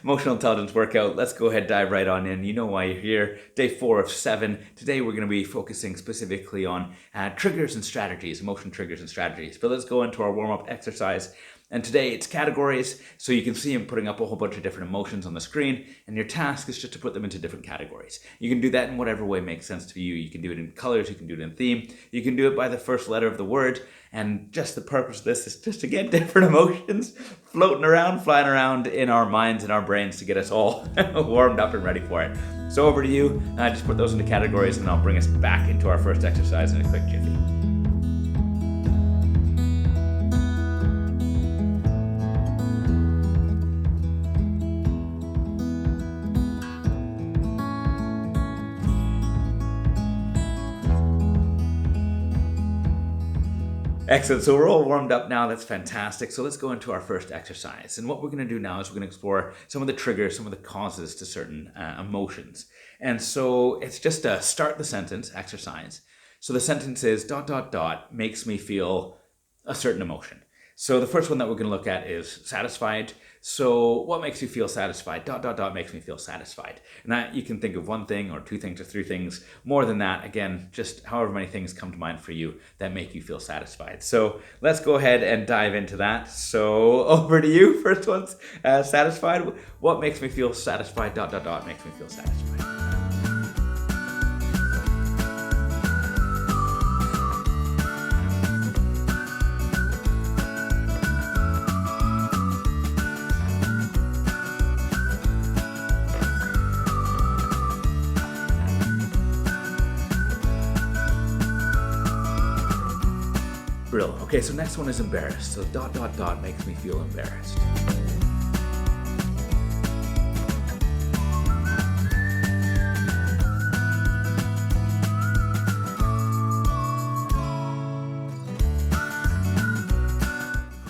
emotional intelligence workout. Let's go ahead, dive right on in. You know why you're here. Day 4 of 7. Today we're going to be focusing specifically on triggers and strategies, emotion triggers and strategies. But let's go into our warm-up exercise. And today it's categories, so you can see I'm putting up a whole bunch of different emotions on the screen, and your task is just to put them into different categories. You can do that in whatever way makes sense to you. You can do it in colors, you can do it in theme, you can do it by the first letter of the word, and just the purpose of this is just to get different emotions floating around, flying around in our minds and our brains to get us all warmed up and ready for it. So over to you, just put those into categories, and I'll bring us back into our first exercise in a quick jiffy. Excellent. So we're all warmed up now. That's fantastic. So let's go into our first exercise. And what we're going to do now is we're going to explore some of the triggers, some of the causes to certain emotions. And so it's just a start the sentence exercise. So the sentence is ... makes me feel a certain emotion. So the first one that we're going to look at is satisfied. So what makes you feel satisfied? ... makes me feel satisfied. And that you can think of one thing or two things or three things. More than that, again, just however many things come to mind for you that make you feel satisfied. So let's go ahead and dive into that. So over to you. First one's satisfied. What makes me feel satisfied? ... makes me feel satisfied. Brilliant. Okay, so next one is embarrassed. So ... makes me feel embarrassed.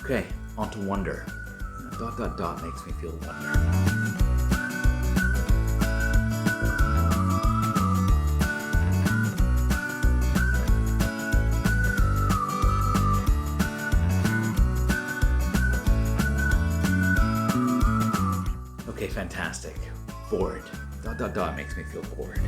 Okay, on to wonder. ... makes me feel wonder. Okay, fantastic. Bored. ... makes me feel bored.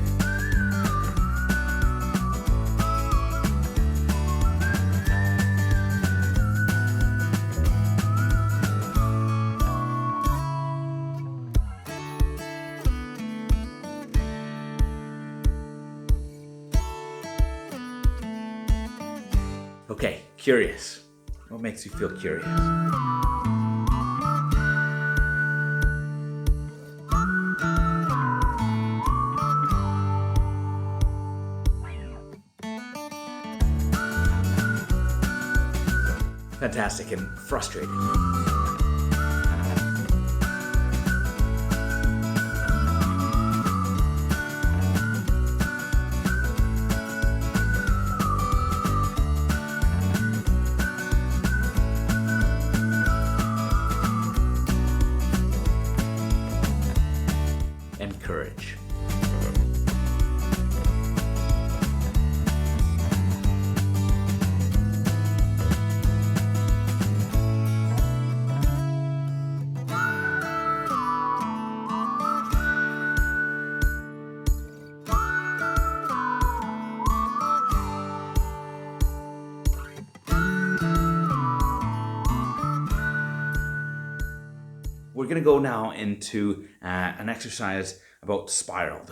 Okay, curious. What makes you feel curious? Fantastic. And frustrated. And courage. We're going to go now into an exercise about the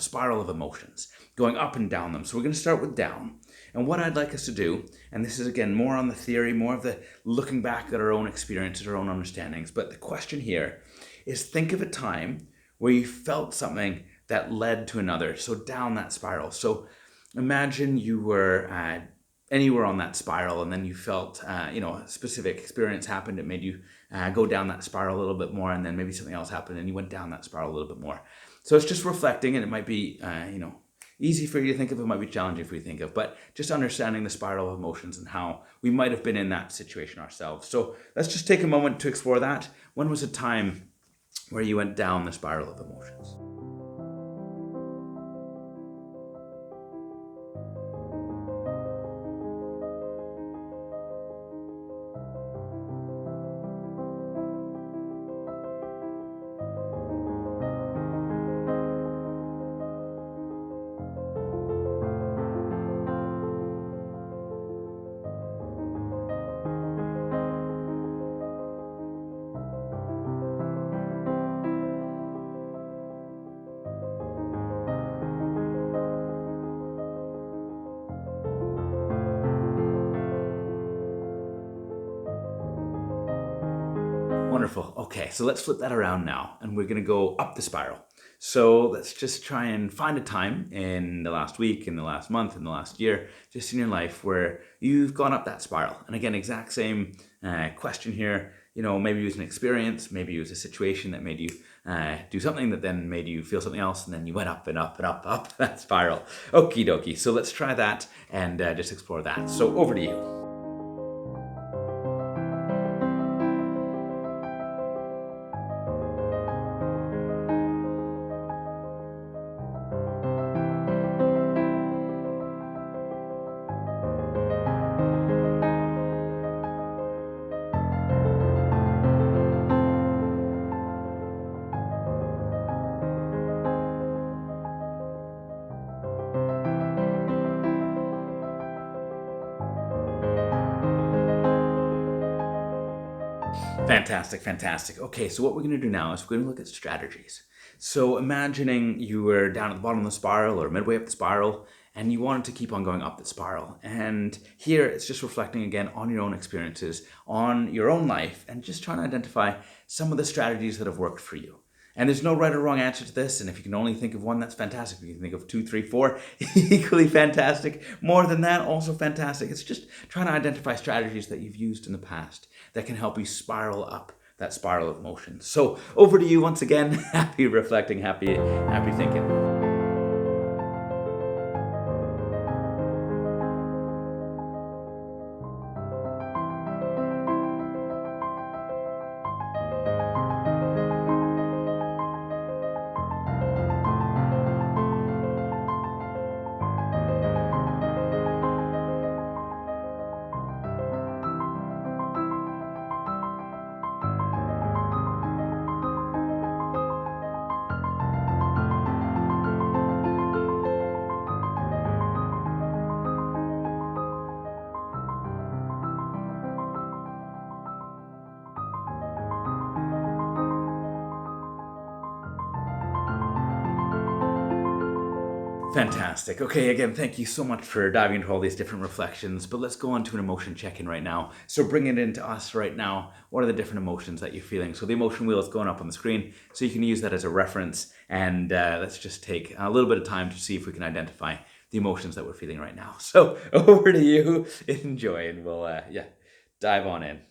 spiral of emotions, going up and down them. So we're going to start with down. And what I'd like us to do, and this is again more on the theory, more of the looking back at our own experiences, our own understandings, but the question here is think of a time where you felt something that led to another, so down that spiral. So imagine you were anywhere on that spiral, and then you felt, a specific experience happened. It made you go down that spiral a little bit more, and then maybe something else happened, and you went down that spiral a little bit more. So it's just reflecting, and it might be, easy for you to think of, it might be challenging for you to think of, but just understanding the spiral of emotions and how we might have been in that situation ourselves. So let's just take a moment to explore that. When was a time where you went down the spiral of emotions? Wonderful. Okay, so let's flip that around now, and we're going to go up the spiral. So let's just try and find a time in the last week, in the last month, in the last year, just in your life where you've gone up that spiral. And again, exact same question here. Maybe it was an experience, maybe it was a situation that made you do something that then made you feel something else, and then you went up and up and up that spiral. Okie dokie. So let's try that and just explore that. So over to you. Fantastic, fantastic. Okay, so what we're going to do now is we're going to look at strategies. So imagining you were down at the bottom of the spiral or midway up the spiral, and you wanted to keep on going up the spiral. And here it's just reflecting again on your own experiences, on your own life, and just trying to identify some of the strategies that have worked for you. And there's no right or wrong answer to this, and if you can only think of one, that's fantastic. If you can think of 2, 3, 4, equally fantastic. More than that, also fantastic. It's just trying to identify strategies that you've used in the past that can help you spiral up that spiral of emotion. So over to you once again. Happy reflecting, happy thinking. Fantastic. Okay, again, thank you so much for diving into all these different reflections, but let's go on to an emotion check-in right now. So bring it into us right now. What are the different emotions that you're feeling? So the emotion wheel is going up on the screen, so you can use that as a reference, and let's just take a little bit of time to see if we can identify the emotions that we're feeling right now. So over to you. Enjoy, and we'll dive on in.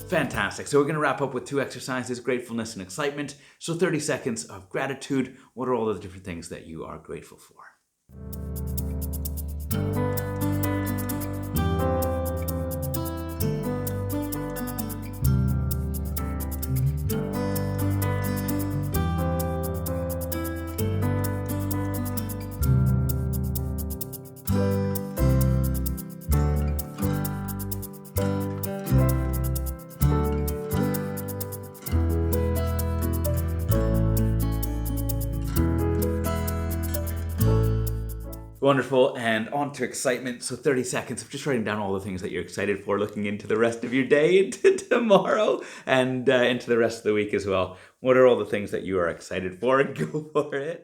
Fantastic. So we're going to wrap up with 2 exercises, gratefulness and excitement. So 30 seconds of gratitude. What are all the different things that you are grateful for? Wonderful, and on to excitement. So 30 seconds of just writing down all the things that you're excited for, looking into the rest of your day, into tomorrow, and into the rest of the week as well. What are all the things that you are excited for? Go for it.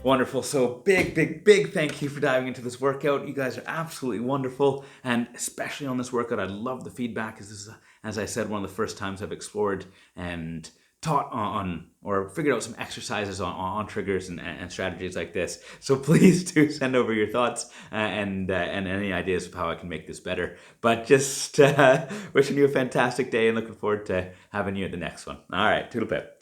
Wonderful. So big thank you for diving into this workout. You guys are absolutely wonderful. And especially on this workout, I love the feedback, because this is, as I said, one of the first times I've explored and taught on or figured out some exercises on triggers and strategies like this. So please do send over your thoughts and any ideas of how I can make this better. But just wishing you a fantastic day and looking forward to having you at the next one. All right, toodle pip.